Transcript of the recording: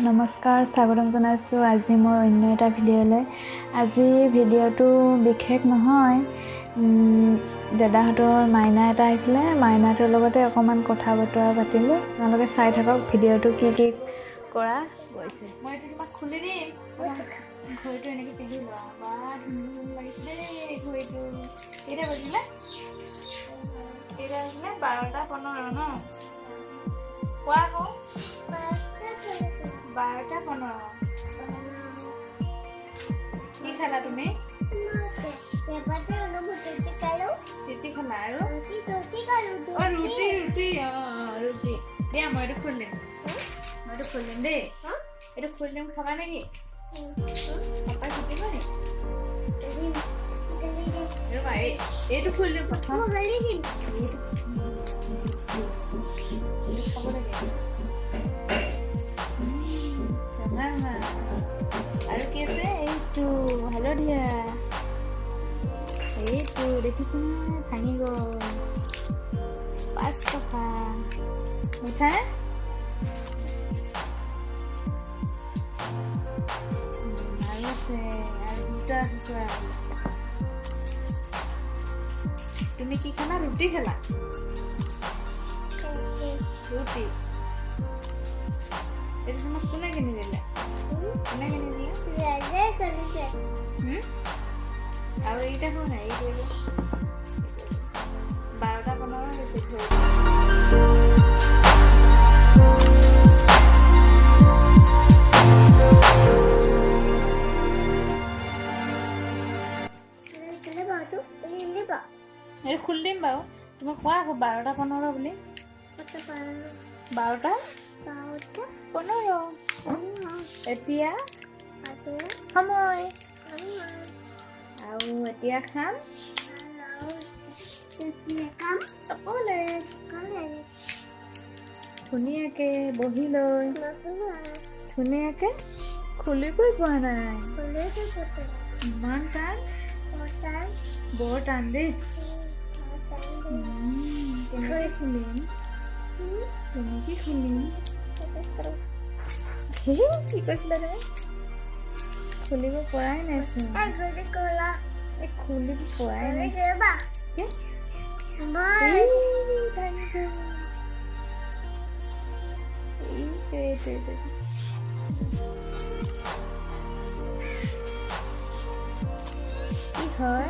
নমস্কাৰ স্বাগতম জনাইছোঁ আজি মই অন্য এটা ভিডিঅ'লৈ। আজি ভিডিঅ'টো বিশেষ নহয়, দাদাহঁতৰ মাইনা এটা আহিছিলে, মাইনাটোৰ লগতে অকণমান কথা বতৰা পাতিলোঁ। আপোনালোকে চাই থাকক ভিডিঅ'টো কি কৰা গৈছে। মই এইটো তোমাক খুলি দিম, ঘড়ীটো এনেকৈ পিন্ধি লোৱা। বা ধুনীয়া লাগিছে দেই ঘড়ীটো। কেইটা বাজিলে? 12:15 ন? কোৱা আকৌ 12:15। কি খালা তুমি? ৰুটি খালা আৰু ৰুটি দিয়া। মই এইটো খুলি দিম দেই। এইটো খুলি দিম, খাবা নেকি? পাপাই খুলিব নি? এইটো খুলি দিম প্ৰথম। খাব লাগে আৰু কি আছে? এইটো হালধীয়া, এইটো দেখিছে ভাঙি গ'ল। 5 টকা। মিঠা আৰু আছে, আৰু দুটা আছে। চোৱা, তুমি কি খালা? ৰুটি খালা? ৰুটি। এইটো তোমাক কোনে কিনি দিলে? কোনে কিনি দিলে? আৰু এইটা কোন নাই? এই 12:15 হৈছে ঘড়ী। এইটো খুলি দিম বাৰু। তুমি কোৱা আকৌ 12:15 বুলি। 12:15 এতিয়া সময়। আৰু এতিয়া খাম চকলেট ধুনীয়াকে বহি লৈ। ধুনীয়াকে খুলিবই পোৱা নাই, ইমান টান। বৰ টান দেই। কেনেকে খুলিম? কি কৈছিলা তুমি? খুলিব পৰাই নাইচোন। খুলিব পৰাই নাই। কি হয়?